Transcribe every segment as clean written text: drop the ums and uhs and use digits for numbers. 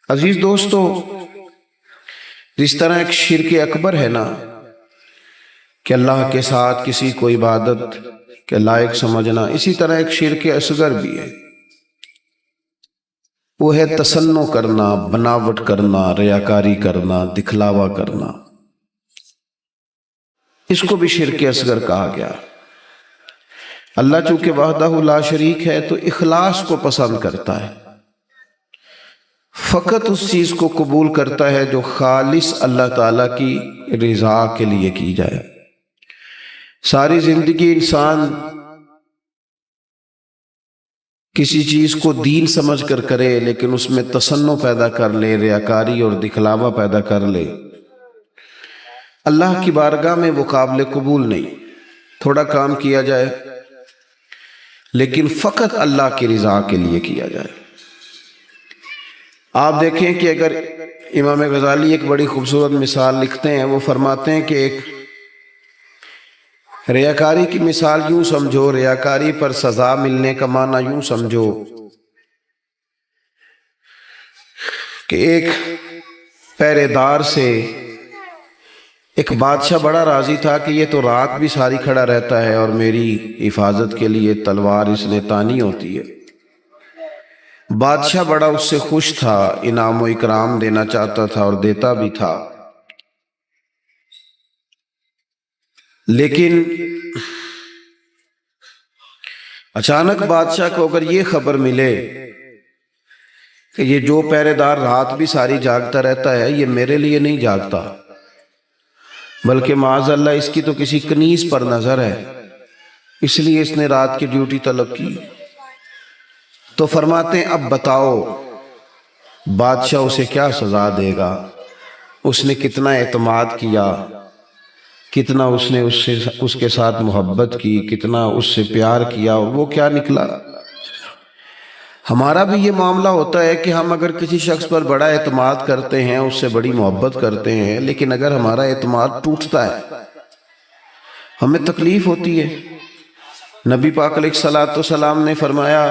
عزیز دوستو، جس طرح ایک شرک اکبر ہے نا کہ اللہ کے ساتھ کسی کو عبادت کے لائق سمجھنا، اسی طرح ایک شرک اصغر بھی ہے، وہ ہے تصنع کرنا، بناوٹ کرنا، ریاکاری کرنا، دکھلاوا کرنا۔ اس کو بھی شرک اصغر کہا گیا۔ اللہ چونکہ وحدہ لا شریک ہے تو اخلاص کو پسند کرتا ہے، فقط اس چیز کو قبول کرتا ہے جو خالص اللہ تعالیٰ کی رضا کے لیے کی جائے۔ ساری زندگی انسان کسی چیز کو دین سمجھ کر کرے، لیکن اس میں تصنع پیدا کر لے، ریاکاری اور دکھلاوا پیدا کر لے، اللہ کی بارگاہ میں وہ قابل قبول نہیں۔ تھوڑا کام کیا جائے لیکن فقط اللہ کی رضا کے لیے کیا جائے۔ آپ دیکھیں کہ اگر امام غزالی ایک بڑی خوبصورت مثال لکھتے ہیں، وہ فرماتے ہیں کہ ایک ریاکاری کی مثال یوں سمجھو، ریاکاری پر سزا ملنے کا معنی یوں سمجھو کہ ایک پہرے دار سے ایک بادشاہ بڑا راضی تھا کہ یہ تو رات بھی ساری کھڑا رہتا ہے اور میری حفاظت کے لیے تلوار اس نے تانی ہوتی ہے۔ بادشاہ بڑا اس سے خوش تھا، انعام و اکرام دینا چاہتا تھا اور دیتا بھی تھا، لیکن اچانک بادشاہ کو اگر یہ خبر ملے کہ یہ جو پہرے دار رات بھی ساری جاگتا رہتا ہے، یہ میرے لیے نہیں جاگتا بلکہ معاذ اللہ اس کی تو کسی کنیز پر نظر ہے، اس لیے اس نے رات کی ڈیوٹی طلب کی۔ تو فرماتے ہیں اب بتاؤ بادشاہ اسے کیا سزا دے گا؟ اس نے کتنا اعتماد کیا، کتنا اس نے اس کے ساتھ محبت کی، کتنا اس سے پیار کیا، وہ کیا نکلا؟ ہمارا بھی یہ معاملہ ہوتا ہے کہ ہم اگر کسی شخص پر بڑا اعتماد کرتے ہیں، اس سے بڑی محبت کرتے ہیں، لیکن اگر ہمارا اعتماد ٹوٹتا ہے ہمیں تکلیف ہوتی ہے۔ نبی پاک علیہ الصلوۃ والسلام نے فرمایا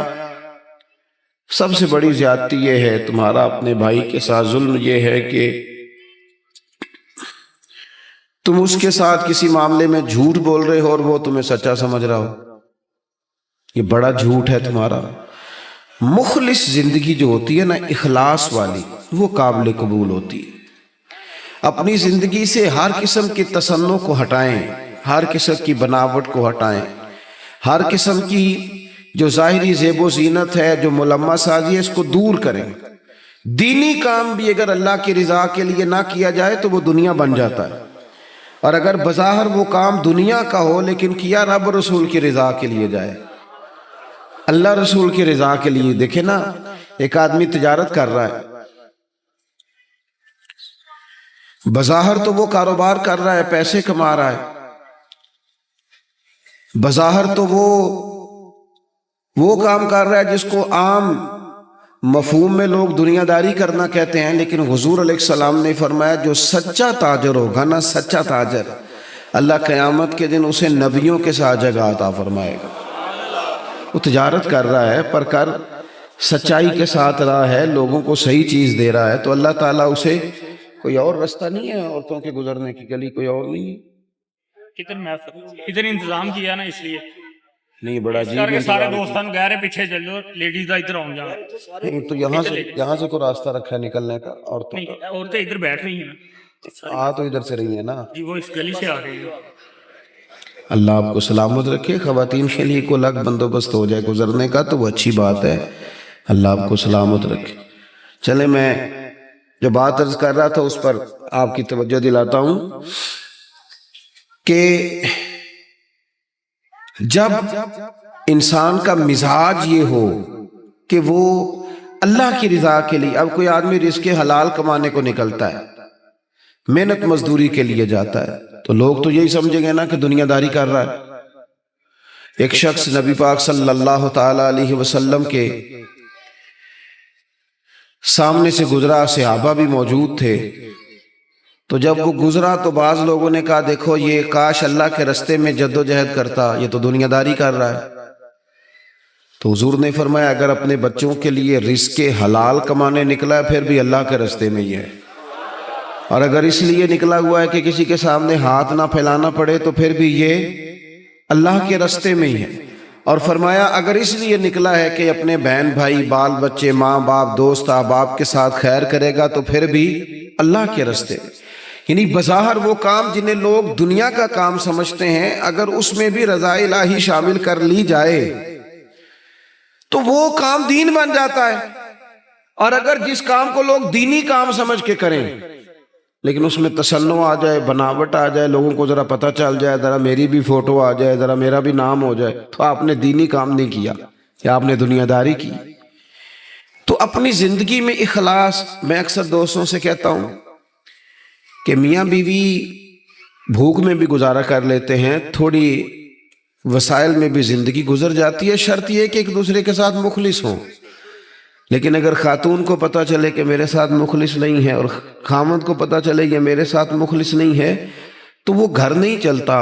سب سے بڑی زیادتی یہ ہے تمہارا اپنے بھائی کے ساتھ ظلم، یہ ہے کہ تم اس کے ساتھ کسی معاملے میں جھوٹ بول رہے ہو اور وہ تمہیں سچا سمجھ رہا ہو، یہ بڑا جھوٹ ہے تمہارا۔ مخلص زندگی جو ہوتی ہے نا، اخلاص والی، وہ قابل قبول ہوتی ہے۔ اپنی زندگی سے ہر قسم کے تصنع کو ہٹائیں، ہر قسم کی بناوٹ کو ہٹائیں، ہر قسم کی جو ظاہری زیب و زینت ہے، جو ملمہ سازی ہے، اس کو دور کریں۔ دینی کام بھی اگر اللہ کی رضا کے لیے نہ کیا جائے تو وہ دنیا بن جاتا ہے، اور اگر بظاہر وہ کام دنیا کا ہو لیکن کیا رب رسول کی رضا کے لیے جائے، اللہ رسول کی رضا کے لیے۔ دیکھیں نا، ایک آدمی تجارت کر رہا ہے، بظاہر تو وہ کاروبار کر رہا ہے، پیسے کما رہا ہے، بظاہر تو وہ کام کر رہا ہے جس کو عام مفہوم میں لوگ دنیا داری کرنا کہتے ہیں، لیکن حضور علیہ السلام نے فرمایا جو سچا تاجر ہوگا نا، سچا تاجر، اللہ قیامت کے دن اسے نبیوں کے ساتھ جگہ عطا فرمائے گا۔ وہ تجارت کر رہا ہے پر کر سچائی کے ساتھ رہا ہے، لوگوں کو صحیح چیز دے رہا ہے، تو اللہ تعالیٰ اسے کوئی اور رستہ نہیں ہے عورتوں کے گزرنے کی گلی، کوئی اور نہیں ہے۔ ادھر انتظام کیا نا، اس لیے نہیں، بڑا عجیب سارے دوستان گئے رہے پیچھے چلو، لیڈیز دا ادھر آؤں جا، تو یہاں سے کوئی راستہ رکھا ہے نکلنے کا عورتوں کا؟ عورتیں ادھر بیٹھ رہی ہیں نا، آ تو ادھر سے رہی ہیں نا جی وہ اس گلی سے آ رہی ہیں۔ اللہ آپ کو سلامت رکھے۔ خواتین کے لیے کوئی الگ بندوبست ہو جائے گزرنے کا تو وہ اچھی بات ہے، اللہ آپ کو سلامت رکھے۔ چلے، میں جو بات عرض کر رہا تھا اس پر آپ کی توجہ دلاتا ہوں کہ جب انسان کا مزاج یہ ہو کہ وہ اللہ کی رضا کے لیے، اب کوئی آدمی رزق حلال کمانے کو نکلتا ہے، محنت مزدوری کے لیے جاتا ہے، تو لوگ تو یہی سمجھیں گے نا کہ دنیا داری کر رہا ہے۔ ایک شخص نبی پاک صلی اللہ تعالی علیہ وسلم کے سامنے سے گزرا، صحابہ بھی موجود تھے، تو جب وہ گزرا تو بعض لوگوں نے کہا دیکھو یہ کاش اللہ کے رستے میں جد و جہد کرتا، یہ تو دنیا داری کر رہا ہے۔ تو حضور نے فرمایا اگر اپنے بچوں کے لیے رزق حلال کمانے نکلا ہے پھر بھی اللہ کے راستے میں ہی ہے، اور اگر اس لیے نکلا ہوا ہے کہ کسی کے سامنے ہاتھ نہ پھیلانا پڑے تو پھر بھی یہ اللہ کے راستے میں ہی ہے۔ اور فرمایا اگر اس لیے نکلا ہے کہ اپنے بہن بھائی بال بچے ماں باپ دوست احباب کے ساتھ خیر کرے گا تو پھر بھی اللہ کے راستے میں۔ یعنی بظاہر وہ کام جنہیں لوگ دنیا کا کام سمجھتے ہیں اگر اس میں بھی رضا الہی شامل کر لی جائے تو وہ کام دین بن جاتا ہے، اور اگر جس کام کو لوگ دینی کام سمجھ کے کریں لیکن اس میں تصنع آ جائے، بناوٹ آ جائے، لوگوں کو ذرا پتہ چل جائے، ذرا میری بھی فوٹو آ جائے، ذرا میرا بھی نام ہو جائے، تو آپ نے دینی کام نہیں کیا یا آپ نے دنیا داری کی۔ تو اپنی زندگی میں اخلاص، میں اکثر دوستوں سے کہتا ہوں کہ میاں بیوی بھوک میں بھی گزارا کر لیتے ہیں، تھوڑی وسائل میں بھی زندگی گزر جاتی ہے، شرط یہ کہ ایک دوسرے کے ساتھ مخلص ہوں۔ لیکن اگر خاتون کو پتہ چلے کہ میرے ساتھ مخلص نہیں ہے اور خامد کو پتہ چلے کہ میرے ساتھ مخلص نہیں ہے تو وہ گھر نہیں چلتا۔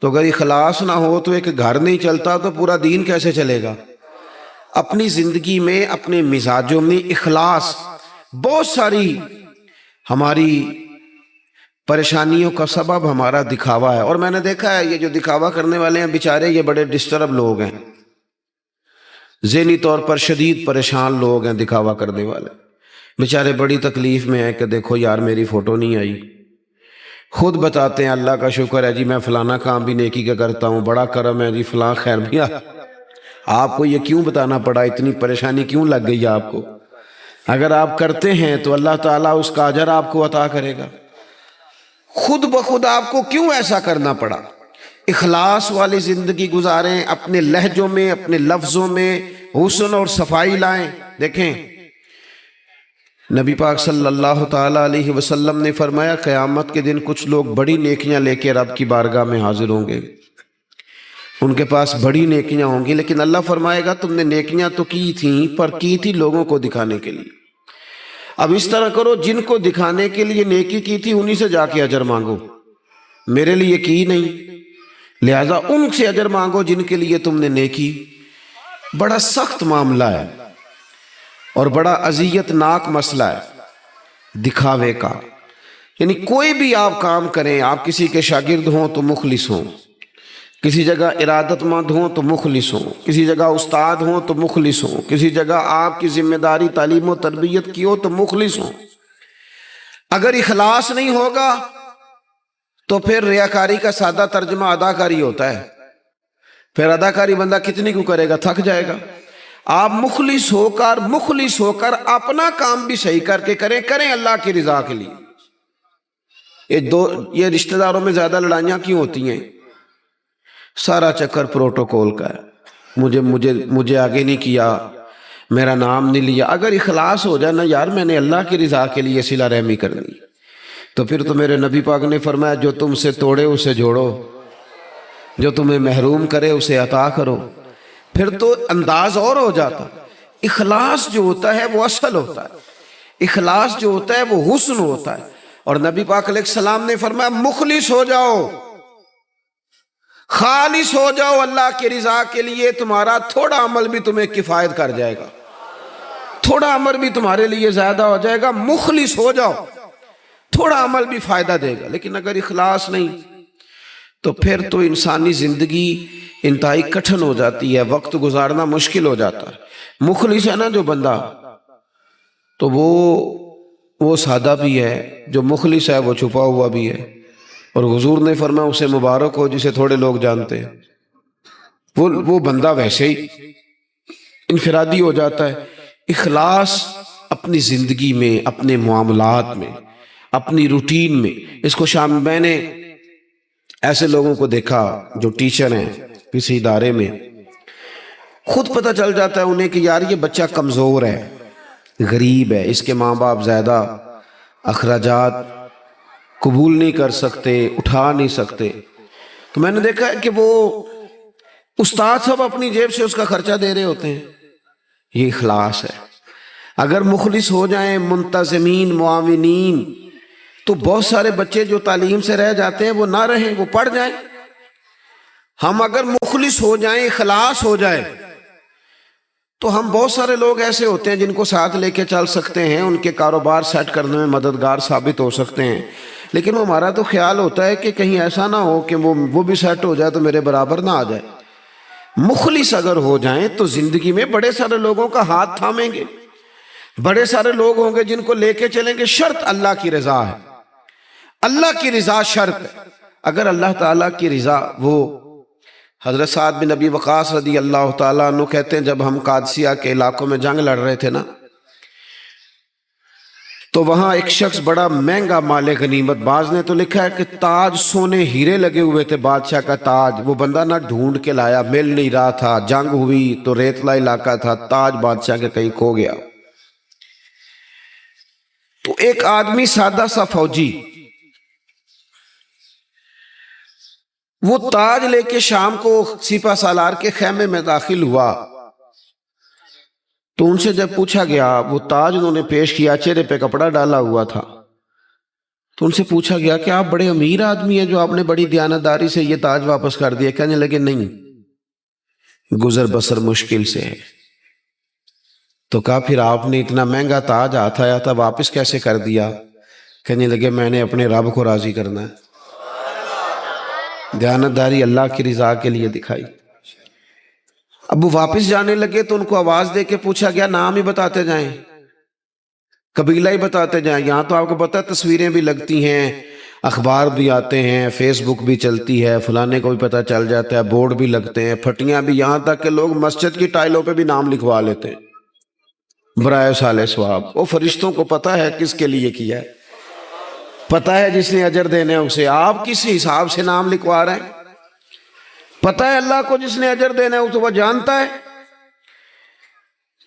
تو اگر اخلاص نہ ہو تو ایک گھر نہیں چلتا تو پورا دین کیسے چلے گا؟ اپنی زندگی میں اپنے مزاجوں میں اخلاص، بہت ساری ہماری پریشانیوں کا سبب ہمارا دکھاوا ہے، اور میں نے دیکھا ہے یہ جو دکھاوا کرنے والے ہیں بیچارے یہ بڑے ڈسٹرب لوگ ہیں، ذہنی طور پر شدید پریشان لوگ ہیں دکھاوا کرنے والے، بیچارے بڑی تکلیف میں ہیں کہ دیکھو یار میری فوٹو نہیں آئی، خود بتاتے ہیں اللہ کا شکر ہے جی میں فلانا کام بھی نیکی کا کرتا ہوں، بڑا کرم ہے جی فلاں خیر بھی آپ کو یہ کیوں بتانا پڑا، اتنی پریشانی کیوں لگ گئی آپ کو؟ اگر آپ کرتے ہیں تو اللہ تعالیٰ اس کا اجر آپ کو عطا کرے گا، خود بخود آپ کو کیوں ایسا کرنا پڑا؟ اخلاص والی زندگی گزاریں، اپنے لہجوں میں اپنے لفظوں میں حسن اور صفائی لائیں۔ دیکھیں نبی پاک صلی اللہ تعالیٰ علیہ وسلم نے فرمایا قیامت کے دن کچھ لوگ بڑی نیکیاں لے کے رب کی بارگاہ میں حاضر ہوں گے، ان کے پاس بڑی نیکیاں ہوں گی، لیکن اللہ فرمائے گا تم نے نیکیاں تو کی تھیں پر کی تھی لوگوں کو دکھانے کے لیے۔ اب اس طرح کرو جن کو دکھانے کے لیے نیکی کی تھی انہی سے جا کے اجر مانگو، میرے لیے کی نہیں، لہذا ان سے اجر مانگو جن کے لیے تم نے نیکی۔ بڑا سخت معاملہ ہے اور بڑا اذیت ناک مسئلہ ہے دکھاوے کا، یعنی کوئی بھی آپ کام کریں، آپ کسی کے شاگرد ہوں تو مخلص ہوں، کسی جگہ ارادت مند ہوں تو مخلص ہوں، کسی جگہ استاد ہوں تو مخلص ہوں، کسی جگہ آپ کی ذمہ داری تعلیم و تربیت کی ہو تو مخلص ہوں۔ اگر اخلاص نہیں ہوگا تو پھر ریاکاری کا سادہ ترجمہ اداکاری ہوتا ہے، پھر اداکاری بندہ کتنی کو کرے گا، تھک جائے گا۔ آپ مخلص ہو کر اپنا کام بھی صحیح کر کے کریں اللہ کی رضا کے لیے۔ یہ رشتہ داروں میں زیادہ لڑائیاں کیوں ہوتی ہیں؟ سارا چکر پروٹوکول کا ہے، مجھے آگے نہیں کیا، میرا نام نہیں لیا۔ اگر اخلاص ہو جائے نا یار میں نے اللہ کی رضا کے لیے صلہ رحمی کرنی، تو پھر تو میرے نبی پاک نے فرمایا جو تم سے توڑے اسے جوڑو، جو تمہیں محروم کرے اسے عطا کرو، پھر تو انداز اور ہو جاتا۔ اخلاص جو ہوتا ہے وہ اصل ہوتا ہے، اخلاص جو ہوتا ہے وہ حسن ہوتا ہے، اور نبی پاک علیہ السلام نے فرمایا مخلص ہو جاؤ، خالص ہو جاؤ اللہ کی رضا کے لیے، تمہارا تھوڑا عمل بھی تمہیں کفایت کر جائے گا، تھوڑا عمل بھی تمہارے لیے زیادہ ہو جائے گا۔ مخلص ہو جاؤ، تھوڑا عمل بھی فائدہ دے گا۔ لیکن اگر اخلاص نہیں تو پھر تو انسانی زندگی انتہائی کٹھن ہو جاتی ہے، وقت گزارنا مشکل ہو جاتا ہے۔ مخلص ہے نا جو بندہ تو وہ سادہ بھی ہے، جو مخلص ہے وہ چھپا ہوا بھی ہے، اور حضور نے فرمایا اسے مبارک ہو جسے تھوڑے لوگ جانتے ہیں۔ وہ بندہ ویسے ہی انفرادی ہو جاتا ہے۔ اخلاص اپنی زندگی میں، اپنے معاملات میں، اپنی روٹین میں، اس کو میں نے ایسے لوگوں کو دیکھا جو ٹیچر ہیں کسی ادارے میں، خود پتہ چل جاتا ہے انہیں کہ یار یہ بچہ کمزور ہے، غریب ہے، اس کے ماں باپ زیادہ اخراجات قبول نہیں کر سکتے، اٹھا نہیں سکتے، تو میں نے دیکھا ہے کہ وہ استاد سب اپنی جیب سے اس کا خرچہ دے رہے ہوتے ہیں۔ یہ اخلاص ہے۔ اگر مخلص ہو جائیں، منتظمین، معاونین، تو بہت سارے بچے جو تعلیم سے رہ جاتے ہیں وہ نہ رہیں، وہ پڑھ جائیں۔ ہم اگر مخلص ہو جائیں، اخلاص ہو جائے تو ہم بہت سارے لوگ ایسے ہوتے ہیں جن کو ساتھ لے کے چل سکتے ہیں، ان کے کاروبار سیٹ کرنے میں مددگار ثابت ہو سکتے ہیں، لیکن وہ ہمارا تو خیال ہوتا ہے کہ کہیں ایسا نہ ہو کہ وہ بھی سیٹ ہو جائے تو میرے برابر نہ آ جائے۔ مخلص اگر ہو جائیں تو زندگی میں بڑے سارے لوگوں کا ہاتھ تھامیں گے، بڑے سارے لوگ ہوں گے جن کو لے کے چلیں گے۔ شرط اللہ کی رضا ہے، اللہ کی رضا شرط ہے۔ اگر اللہ تعالیٰ کی رضا، وہ حضرت سعد بن ابی وقاص رضی اللہ تعالیٰ عنہ کہتے ہیں جب ہم قادسیہ کے علاقوں میں جنگ لڑ رہے تھے نا، تو وہاں ایک شخص بڑا مہنگا مال غنیمت، بعض نے تو لکھا ہے کہ تاج سونے ہیرے لگے ہوئے تھے، بادشاہ کا تاج، وہ بندہ نہ ڈھونڈ کے لایا، مل نہیں رہا تھا، جنگ ہوئی تو ریتلا علاقہ تھا، تاج بادشاہ کے کہیں کھو گیا۔ تو ایک آدمی سادہ سا فوجی وہ تاج لے کے شام کو سپہ سالار کے خیمے میں داخل ہوا، تو ان سے جب پوچھا گیا، وہ تاج انہوں نے پیش کیا، چہرے پہ کپڑا ڈالا ہوا تھا، تو ان سے پوچھا گیا کہ آپ بڑے امیر آدمی ہیں جو آپ نے بڑی دیانتداری سے یہ تاج واپس کر دیا۔ کہنے لگے نہیں، گزر بسر مشکل سے ہے۔ تو کہا پھر آپ نے اتنا مہنگا تاج ہاتھ آیا تھا واپس کیسے کر دیا؟ کہنے لگے میں نے اپنے رب کو راضی کرنا ہے، دیانتداری اللہ کی رضا کے لیے دکھائی۔ اب وہ واپس جانے لگے تو ان کو آواز دے کے پوچھا گیا نام ہی بتاتے جائیں، قبیلہ ہی بتاتے جائیں۔ یہاں تو آپ کو پتہ تصویریں بھی لگتی ہیں، اخبار بھی آتے ہیں، فیس بک بھی چلتی ہے، فلانے کو بھی پتہ چل جاتا ہے، بورڈ بھی لگتے ہیں، پھٹیاں بھی، یہاں تک کہ لوگ مسجد کی ٹائلوں پہ بھی نام لکھوا لیتے ہیں برائے صالح ثواب۔ وہ فرشتوں کو پتہ ہے کس کے لیے کیا ہے، پتہ ہے جس نے اجر دینے اسے، آپ کس حساب سے نام لکھوا رہے ہیں؟ پتہ ہے اللہ کو جس نے اجر دینا ہے اسے وہ جانتا ہے۔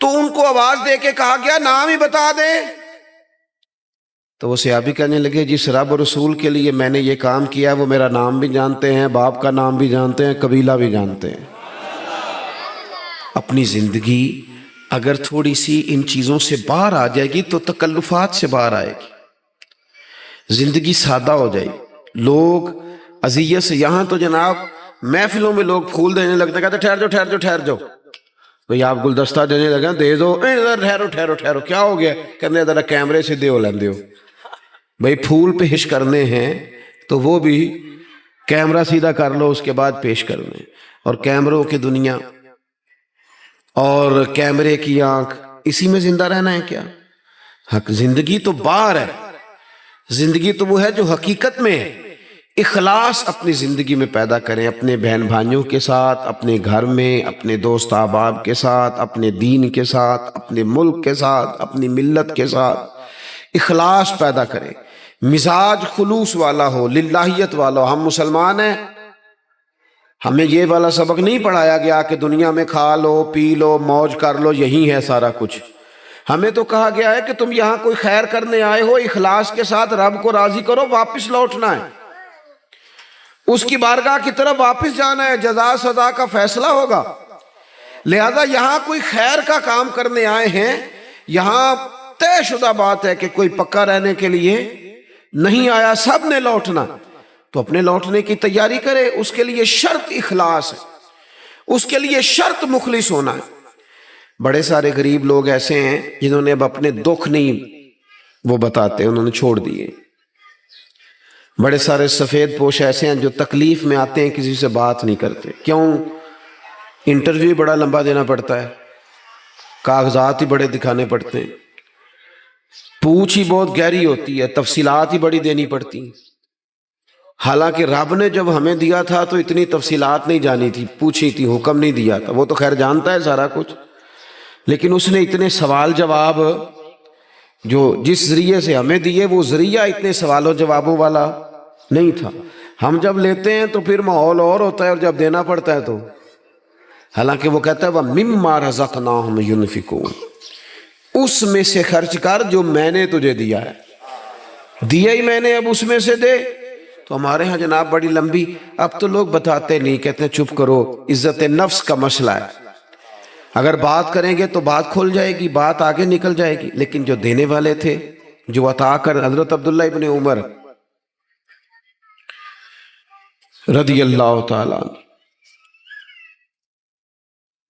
تو ان کو آواز دے کے کہا گیا نام ہی بتا دے۔ تو وہ صحابی کہنے لگے جس رب اور رسول کے لیے میں نے یہ کام کیا وہ میرا نام بھی جانتے ہیں، باپ کا نام بھی جانتے ہیں، قبیلہ بھی جانتے ہیں۔ اپنی زندگی اگر تھوڑی سی ان چیزوں سے باہر آ جائے گی تو تکلفات سے باہر آئے گی، زندگی سادہ ہو جائے گی۔ لوگ اذیت سے، یہاں تو جناب محفلوں میں لوگ پھول دینے لگتے ہیں، کہتے ٹھہر جاؤ ٹھہر جاؤ ٹھہر جاؤ، بھئی آپ گلدستہ دینے لگے دے دو، ٹھہرو ٹھہرو ٹھہرو، کیا ہو گیا؟ کہنے ذرا کیمرے سے دیو لیندے ہو۔ بھئی پھول پیش کرنے ہیں تو وہ بھی کیمرہ سیدھا کر لو، اس کے بعد پیش کرنے، اور کیمروں کی دنیا اور کیمرے کی آنکھ، اسی میں زندہ رہنا ہے کیا؟ حق زندگی تو باہر ہے، زندگی تو وہ ہے جو حقیقت میں ہے۔ اخلاص اپنی زندگی میں پیدا کریں، اپنے بہن بھائیوں کے ساتھ، اپنے گھر میں، اپنے دوست احباب کے ساتھ، اپنے دین کے ساتھ، اپنے ملک کے ساتھ، اپنی ملت کے ساتھ اخلاص پیدا کریں، مزاج خلوص والا ہو، للہیت والا ہو۔ ہم مسلمان ہیں، ہمیں یہ والا سبق نہیں پڑھایا گیا کہ دنیا میں کھا لو پی لو موج کر لو یہی ہے سارا کچھ۔ ہمیں تو کہا گیا ہے کہ تم یہاں کوئی خیر کرنے آئے ہو، اخلاص کے ساتھ رب کو راضی کرو، واپس لوٹنا ہے، اس کی بارگاہ کی طرف واپس جانا ہے، جزا سزا کا فیصلہ ہوگا۔ لہذا یہاں کوئی خیر کا کام کرنے آئے ہیں، یہاں طے شدہ بات ہے کہ کوئی پکا رہنے کے لیے نہیں آیا، سب نے لوٹنا، تو اپنے لوٹنے کی تیاری کرے، اس کے لیے شرط اخلاص ہے، اس کے لیے شرط مخلص ہونا ہے۔ بڑے سارے غریب لوگ ایسے ہیں جنہوں نے اب اپنے دکھ نہیں وہ بتاتے، انہوں نے چھوڑ دیے۔ بڑے سارے سفید پوش ایسے ہیں جو تکلیف میں آتے ہیں کسی سے بات نہیں کرتے، کیوں؟ انٹرویو بڑا لمبا دینا پڑتا ہے، کاغذات ہی بڑے دکھانے پڑتے ہیں، پوچھ ہی بہت گہری ہوتی ہے، تفصیلات ہی بڑی دینی پڑتی ہیں۔ حالانکہ رب نے جب ہمیں دیا تھا تو اتنی تفصیلات نہیں جانی تھی، پوچھی تھی، حکم نہیں دیا تھا، وہ تو خیر جانتا ہے سارا کچھ، لیکن اس نے اتنے سوال جواب جو جس ذریعے سے ہمیں دیے وہ ذریعہ اتنے سوال و جوابوں والا نہیں تھا۔ ہم جب لیتے ہیں تو پھر ماحول اور ہوتا ہے، اور جب دینا پڑتا ہے تو حالانکہ وہ کہتا ہے وَمِمَّا رَزَقْنَاهُمْ يُنْفِقُونَ، اس میں سے خرچ کر جو میں نے تجھے دیا ہے، دیا ہی میں نے، اب اس میں سے دے۔ تو ہمارے ہاں جناب بڑی لمبی، اب تو لوگ بتاتے نہیں، کہتے ہیں چپ کرو، عزت نفس کا مسئلہ ہے، اگر بات کریں گے تو بات کھل جائے گی، بات آگے نکل جائے گی۔ لیکن جو دینے والے تھے، جو عطا کر، حضرت عبداللہ ابن عمر رضی اللہ تعالیٰ،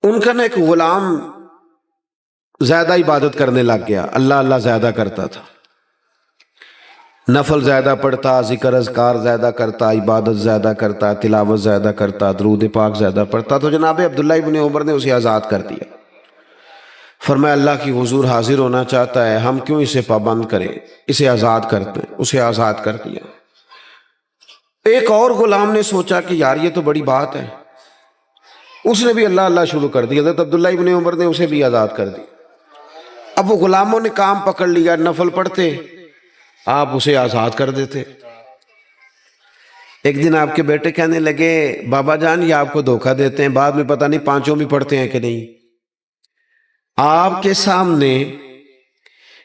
ان کا نا ایک غلام زیادہ عبادت کرنے لگ گیا، اللہ اللہ زیادہ کرتا تھا، نفل زیادہ پڑھتا، ذکر اذکار زیادہ کرتا، عبادت زیادہ کرتا، تلاوت زیادہ کرتا، درود پاک زیادہ پڑھتا. تو جناب عبداللہ ابن عمر نے اسے آزاد کر دیا. فرمایا اللہ کی حضور حاضر ہونا چاہتا ہے، ہم کیوں اسے پابند کریں، اسے آزاد کرتے ہیں. اسے آزاد کر دیا. ایک اور غلام نے سوچا کہ یار یہ تو بڑی بات ہے، اس نے بھی اللہ اللہ شروع کر دیا. حضرت عبداللہ ابن عمر نے اسے بھی آزاد کر دیا. اب وہ غلاموں نے کام پکڑ لیا، نفل پڑھتے، آپ اسے آزاد کر دیتے. ایک دن آپ کے بیٹے کہنے لگے بابا جان یہ آپ کو دھوکہ دیتے ہیں، بعد میں پتہ نہیں پانچوں بھی پڑھتے ہیں کہ نہیں. آپ کے سامنے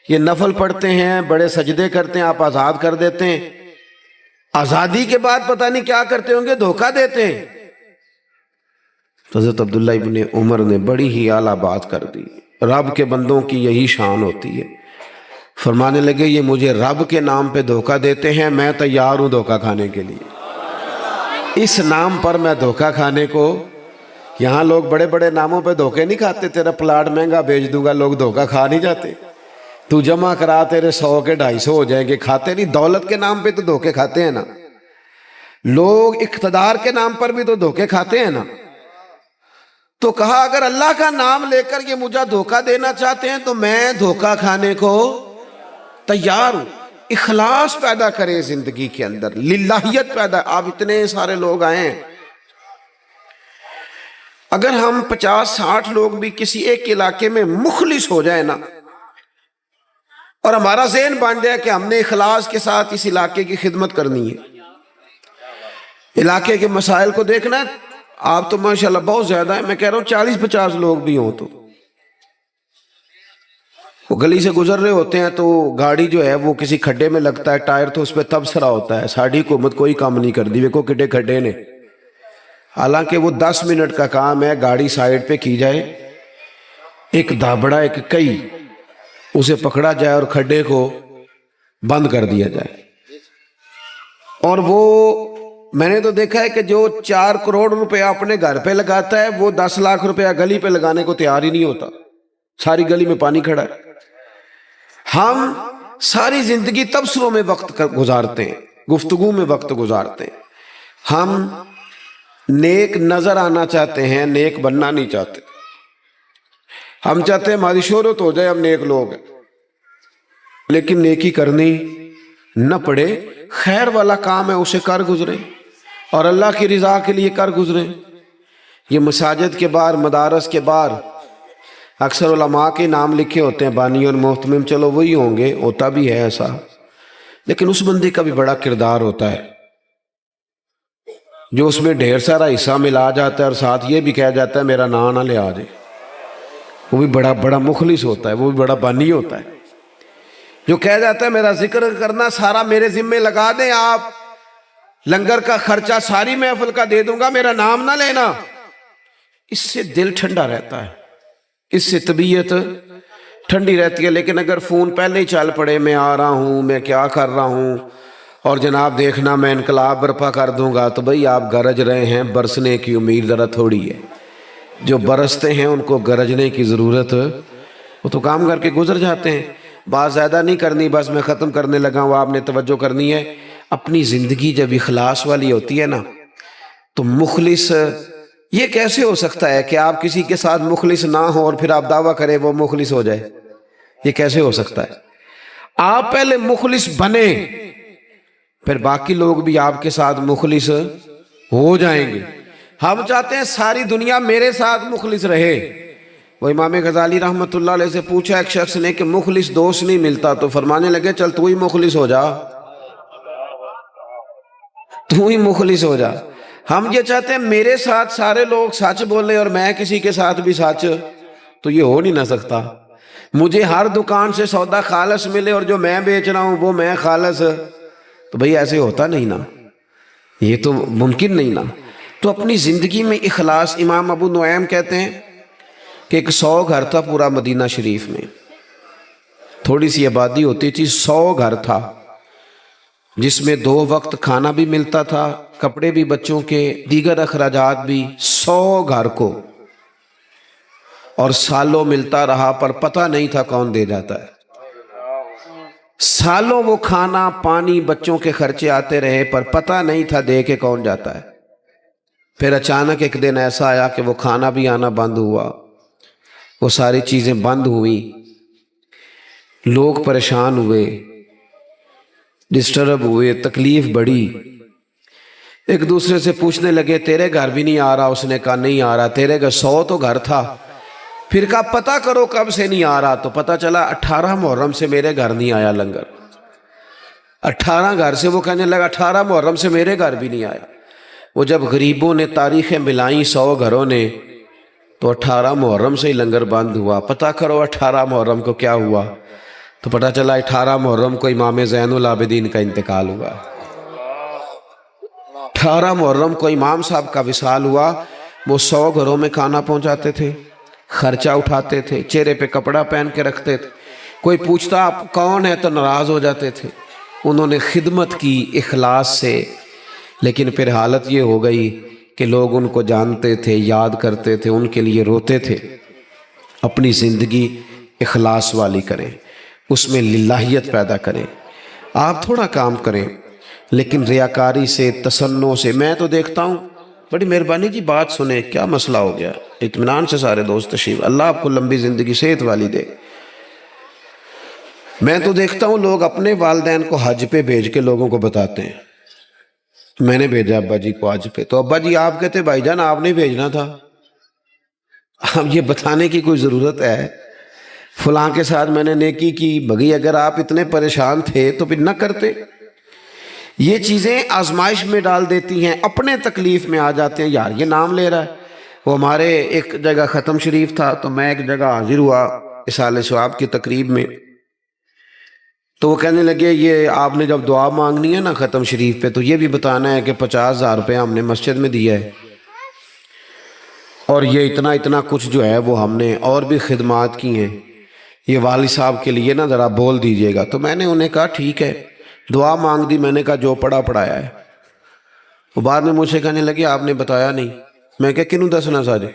یہ نفل پڑھتے ہیں، بڑے سجدے کرتے ہیں، آپ آزاد کر دیتے ہیں، آزادی کے بعد پتہ نہیں کیا کرتے ہوں گے، دھوکہ دیتے ہیں. حضرت عبداللہ ابن عمر نے بڑی ہی اعلیٰ بات کر دی. رب کے بندوں کی یہی شان ہوتی ہے. فرمانے لگے یہ مجھے رب کے نام پہ دھوکہ دیتے ہیں، میں تیار ہوں دھوکہ کھانے کے لیے. اس نام پر میں دھوکہ کھانے کو، یہاں لوگ بڑے بڑے ناموں پہ دھوکے نہیں کھاتے، تیرا پلاٹ مہنگا بیچ دوں گا، لوگ دھوکہ کھا نہیں جاتے. تو جمع کرا تیرے 100 کے 250 ہو جائیں گے، کھاتے نہیں. دولت کے نام پہ تو دھوکے کھاتے ہیں نا. لوگ اقتدار کے نام پر بھی تو دھوکے کھاتے ہیں نا. تو کہا اگر اللہ کا نام لے کر یہ مجھے دھوکہ دینا چاہتے ہیں تو میں دھوکہ کھانے کو تیار ہوں. اخلاص پیدا کریں زندگی کے اندر، للہیت پیدا. آپ اتنے سارے لوگ آئے ہیں، اگر ہم 50-60 لوگ بھی کسی ایک علاقے میں مخلص ہو جائے نا، اور ہمارا ذہن بن جائے کہ ہم نے اخلاص کے ساتھ اس علاقے کی خدمت کرنی ہے، علاقے کے مسائل کو دیکھنا ہے. آپ تو ماشاءاللہ بہت زیادہ ہیں، میں کہہ رہا ہوں 40-50 لوگ بھی ہوں تو وہ گلی سے گزر رہے ہوتے ہیں تو گاڑی جو ہے وہ کسی کھڈے میں لگتا ہے، ٹائر تو اس پہ تبصرہ ہوتا ہے. ساڑھی حکومت کوئی کام نہیں کر دی، ویکو کڈے کھڈے نے. حالانکہ وہ 10 منٹ کا کام ہے، گاڑی سائیڈ پہ کی جائے، ایک دابڑا ایک کئی اسے پکڑا جائے اور کھڈے کو بند کر دیا جائے. اور وہ میں نے تو دیکھا ہے کہ جو 4 کروڑ روپے اپنے گھر پہ لگاتا ہے وہ 10 لاکھ روپے گلی پہ لگانے کو تیار ہی نہیں ہوتا. ساری گلی میں پانی کھڑا ہے. ہم ساری زندگی تبصروں میں وقت گزارتے ہیں، گفتگو میں وقت گزارتے ہیں. ہم نیک نظر آنا چاہتے ہیں، نیک بننا نہیں چاہتے. ہم چاہتے ہیں ہماری شہرت ہو جائے، ہم نیک لوگ ہیں، لیکن نیکی کرنی نہ پڑے. خیر والا کام ہے اسے کر گزرے اور اللہ کی رضا کے لیے کر گزرے. یہ مساجد کے باہر، مدارس کے باہر اکثر علماء کے نام لکھے ہوتے ہیں، بانی اور محتمم، چلو وہی ہوں گے، ہوتا بھی ہے ایسا، لیکن اس بندے کا بھی بڑا کردار ہوتا ہے جو اس میں ڈھیر سارا حصہ ملا جاتا ہے اور ساتھ یہ بھی کہہ جاتا ہے میرا نام نہ لے آ جائے. وہ بھی بڑا مخلص ہوتا ہے، وہ بھی بڑا بانی ہوتا ہے جو کہہ جاتا ہے میرا ذکر کرنا سارا میرے ذمے لگا دیں، آپ لنگر کا خرچہ ساری محفل کا دے دوں گا، میرا نام نہ لینا. اس سے دل ٹھنڈا رہتا ہے، اس سے طبیعت ٹھنڈی رہتی ہے. لیکن اگر فون پہلے ہی چل پڑے میں آ رہا ہوں، میں کیا کر رہا ہوں، اور جناب دیکھنا میں انقلاب برپا کر دوں گا، تو بھئی آپ گرج رہے ہیں، برسنے کی امید ذرا تھوڑی ہے. جو برستے ہیں ان کو گرجنے کی ضرورت، وہ تو کام کر کے گزر جاتے ہیں. بات زیادہ نہیں کرنی، بس میں ختم کرنے لگا ہوں، آپ نے توجہ کرنی ہے. اپنی زندگی جب اخلاص والی ہوتی ہے نا تو مخلص، یہ کیسے ہو سکتا ہے کہ آپ کسی کے ساتھ مخلص نہ ہو اور پھر آپ دعویٰ کریں وہ مخلص ہو جائے؟ یہ کیسے ہو سکتا ہے؟ آپ پہلے مخلص بنے، پھر باقی لوگ بھی آپ کے ساتھ مخلص ہو جائیں گے. ہم چاہتے ہیں ساری دنیا میرے ساتھ مخلص رہے. وہ امام غزالی رحمت اللہ علیہ سے پوچھا ایک شخص نے کہ مخلص دوست نہیں ملتا، تو فرمانے لگے چل تو ہی مخلص ہو جا، تو ہی مخلص ہو جا. ہم یہ چاہتے ہیں میرے ساتھ سارے لوگ سچ بولے اور میں کسی کے ساتھ بھی سچ، تو یہ ہو نہیں نہ سکتا. مجھے ہر دکان سے سودا خالص ملے اور جو میں بیچ رہا ہوں وہ میں خالص، تو بھئی ایسے ہوتا نہیں نا، یہ تو ممکن نہیں نا. تو اپنی زندگی میں اخلاص. امام ابو نعیم کہتے ہیں کہ ایک 100 گھر تھا پورا مدینہ شریف میں، تھوڑی سی آبادی ہوتی تھی، 100 گھر تھا جس میں 2 وقت کھانا بھی ملتا تھا، کپڑے بھی بچوں کے، دیگر اخراجات بھی. 100 گھر کو، اور سالوں ملتا رہا پر پتہ نہیں تھا کون دے جاتا ہے. سالوں وہ کھانا پانی بچوں کے خرچے آتے رہے پر پتہ نہیں تھا دے کے کون جاتا ہے. پھر اچانک ایک دن ایسا آیا کہ وہ کھانا بھی آنا بند ہوا، وہ ساری چیزیں بند ہوئیں، لوگ پریشان ہوئے، ڈسٹرب ہوئے، تکلیف بڑھی. ایک دوسرے سے پوچھنے لگے تیرے گھر بھی نہیں آ رہا؟ اس نے کہا نہیں آ رہا. تیرے گھر 100 تو گھر تھا. پھر کہا پتہ کرو کب سے نہیں آ رہا. تو پتہ چلا 18 محرم سے میرے گھر نہیں آیا لنگر. 18 گھر سے وہ کہنے لگا 18 محرم سے میرے گھر بھی نہیں آیا. وہ جب غریبوں نے تاریخیں ملائیں 100 گھروں نے تو 18 محرم سے ہی لنگر بند ہوا. پتہ کرو 18 محرم کو کیا ہوا؟ تو پتہ چلا 18 محرم کو امام زین العابدین کا انتقال ہوا. 18 محرم کو امام صاحب کا وصال ہوا. وہ 100 گھروں میں کھانا پہنچاتے تھے، خرچہ اٹھاتے تھے، چہرے پہ کپڑا پہن کے رکھتے تھے. کوئی پوچھتا آپ کون ہے تو ناراض ہو جاتے تھے. انہوں نے خدمت کی اخلاص سے، لیکن پھر حالت یہ ہو گئی کہ لوگ ان کو جانتے تھے، یاد کرتے تھے، ان کے لیے روتے تھے. اپنی زندگی اخلاص والی کریں، اس میں للہیت پیدا کریں. آپ تھوڑا کام کریں لیکن ریاکاری سے، تصنع سے. میں تو دیکھتا ہوں، بڑی مہربانی جی بات سنیں، کیا مسئلہ ہو گیا؟ اطمینان سے سارے دوست تشریف. اللہ آپ کو لمبی زندگی صحت والی دے. میں تو دیکھتا ہوں لوگ اپنے والدین کو حج پہ بھیج کے لوگوں کو بتاتے ہیں میں نے بھیجا ابا جی کو حج پہ. تو ابا جی آپ کہتے بھائی جان آپ نے بھیجنا تھا. اب یہ بتانے کی کوئی ضرورت ہے؟ فلاں کے ساتھ میں نے نیکی کی. بھگی اگر آپ اتنے پریشان تھے تو پھر نہ کرتے. یہ چیزیں آزمائش میں ڈال دیتی ہیں، اپنے تکلیف میں آ جاتے ہیں. یار یہ نام لے رہا ہے. وہ ہمارے ایک جگہ ختم شریف تھا تو میں ایک جگہ حاضر ہوا اصالہ ثواب کی تقریب میں. تو وہ کہنے لگے یہ آپ نے جب دعا مانگنی ہے نا ختم شریف پہ تو یہ بھی بتانا ہے کہ 50,000 روپے ہم نے مسجد میں دیا ہے اور یہ اتنا اتنا کچھ جو ہے وہ ہم نے اور بھی خدمات کی ہیں. یہ والد صاحب کے لیے نا ذرا بول دیجئے گا. تو میں نے انہیں کہا ٹھیک ہے، دعا مانگ دی. میں نے کہا جو پڑھا پڑھایا ہے. وہ بعد میں مجھ سے کہنے لگے آپ نے بتایا نہیں. میں کہا کنوں دسنا ساجے؟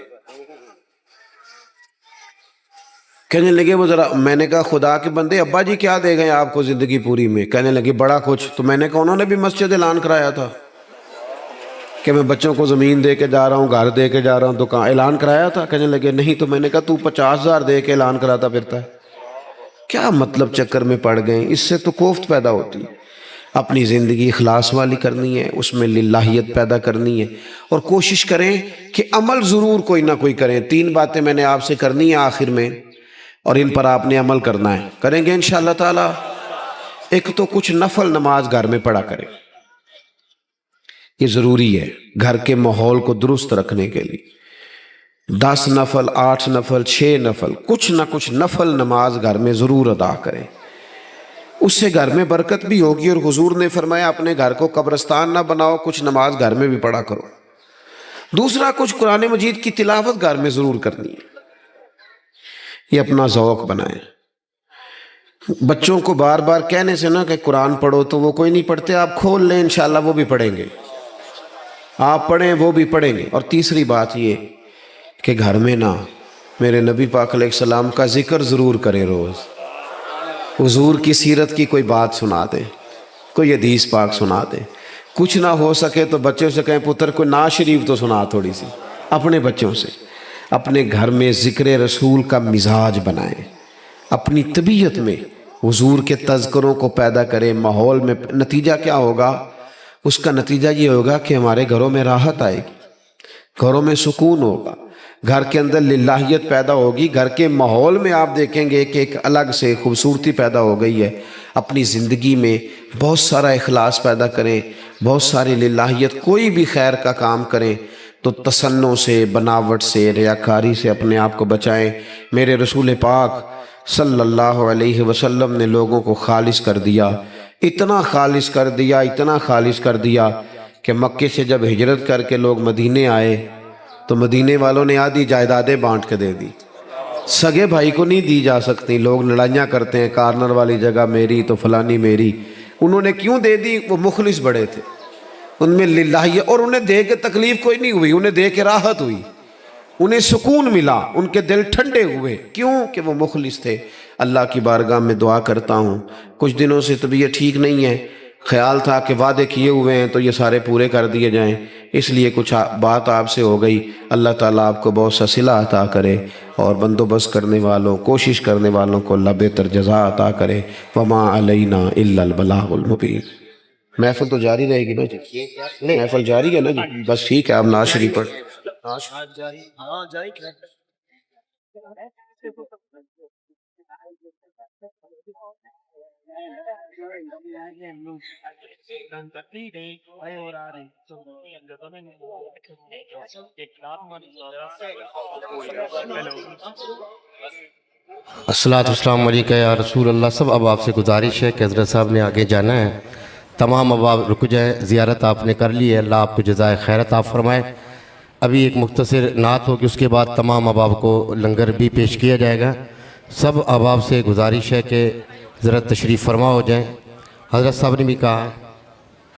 کہنے لگے وہ ذرا. میں نے کہا خدا کے بندے ابا جی کیا دے گئے آپ کو زندگی پوری میں؟ کہنے لگے بڑا کچھ. تو میں نے کہا انہوں نے بھی مسجد اعلان کرایا تھا کہ میں بچوں کو زمین دے کے جا رہا ہوں، گھر دے کے جا رہا ہوں، دکان اعلان کرایا تھا؟ کہنے لگے نہیں. تو میں نے کہا تو 50,000 دے کے اعلان کراتا پھرتا ہے. کیا مطلب چکر میں پڑ گئے؟ اس سے تو کوفت پیدا ہوتی ہے. اپنی زندگی اخلاص والی کرنی ہے، اس میں للہیت پیدا کرنی ہے اور کوشش کریں کہ عمل ضرور کوئی نہ کوئی کریں. 3 باتیں میں نے آپ سے کرنی ہیں آخر میں اور ان پر آپ نے عمل کرنا ہے. کریں گے انشاءاللہ تعالی. ایک تو کچھ نفل نماز گھر میں پڑھا کریں، یہ ضروری ہے گھر کے ماحول کو درست رکھنے کے لیے. 10 نفل، 8 نفل، 6 نفل، کچھ نہ کچھ نفل نماز گھر میں ضرور ادا کریں. اس سے گھر میں برکت بھی ہوگی اور حضور نے فرمایا اپنے گھر کو قبرستان نہ بناؤ، کچھ نماز گھر میں بھی پڑھا کرو. دوسرا کچھ قرآن مجید کی تلاوت گھر میں ضرور کرنی ہے. یہ اپنا ذوق بنائیں. بچوں کو بار بار کہنے سے نہ کہ قرآن پڑھو تو وہ کوئی نہیں پڑھتے. آپ کھول لیں انشاءاللہ وہ بھی پڑھیں گے. آپ پڑھیں وہ بھی پڑھیں گے. اور تیسری بات یہ کہ گھر میں نا میرے نبی پاک علیہ السلام کا ذکر ضرور کریں. روز حضور کی سیرت کی کوئی بات سنا دیں، کوئی حدیث پاک سنا دیں. کچھ نہ ہو سکے تو بچوں سے کہیں پتر کوئی نعت شریف تو سنا تھوڑی سی. اپنے بچوں سے اپنے گھر میں ذکر رسول کا مزاج بنائیں. اپنی طبیعت میں حضور کے تذکروں کو پیدا کریں ماحول میں. نتیجہ کیا ہوگا؟ اس کا نتیجہ یہ ہوگا کہ ہمارے گھروں میں راحت آئے گی، گھروں میں سکون ہوگا، گھر کے اندر للہیت پیدا ہوگی. گھر کے ماحول میں آپ دیکھیں گے کہ ایک الگ سے خوبصورتی پیدا ہو گئی ہے. اپنی زندگی میں بہت سارا اخلاص پیدا کریں، بہت ساری للہیت. کوئی بھی خیر کا کام کریں تو تصنع سے، بناوٹ سے، ریاکاری سے اپنے آپ کو بچائیں. میرے رسول پاک صلی اللہ علیہ وسلم نے لوگوں کو خالص کر دیا. اتنا خالص کر دیا، اتنا خالص کر دیا کہ مکے سے جب ہجرت کر کے لوگ مدینے آئے تو مدینے والوں نے آدھی جائیدادیں بانٹ کے دے دی. سگے بھائی کو نہیں دی جا سکتی. لوگ لڑائیاں کرتے ہیں کارنر والی جگہ میری تو فلانی میری. انہوں نے کیوں دے دی؟ وہ مخلص بڑے تھے، ان میں للہ. اور انہیں دے کے تکلیف کوئی نہیں ہوئی، انہیں دے کے راحت ہوئی. انہیں سکون ملا, ان کے دل ٹھنڈے ہوئے. کیوں؟ کہ وہ مخلص تھے. اللہ کی بارگاہ میں دعا کرتا ہوں, کچھ دنوں سے طبیعت ٹھیک نہیں ہے, خیال تھا کہ وعدے کیے ہوئے ہیں تو یہ سارے پورے کر دیے جائیں, اس لیے کچھ بات آپ سے ہو گئی. اللہ تعالیٰ آپ کو بہت سا صلہ عطا کرے, اور بندوبست کرنے والوں, کوشش کرنے والوں کو اللہ بہتر جزا عطا کرے. وما علینا الا البلاغ المبین. محفل تو جاری رہے گی نا جی؟ محفل جاری ہے نا جی؟ بس ٹھیک ہے, آپ ناز شریف پڑھ. الصلاۃ والسلام علیکہ یا رسول اللہ. سب اب آپ سے گزارش ہے کہ حضرت صاحب نے آگے جانا ہے, تمام اب آپ رک جائیں. زیارت آپ نے کر لی ہے, اللہ آپ کو جزائے خیر عطا فرمائے. ابھی ایک مختصر نعت ہوگی, اس کے بعد تمام اب آپ کو لنگر بھی پیش کیا جائے گا. سب اب آپ سے گزارش ہے کہ ذرا تشریف فرما ہو جائیں. حضرت صاحب نے بھی کہا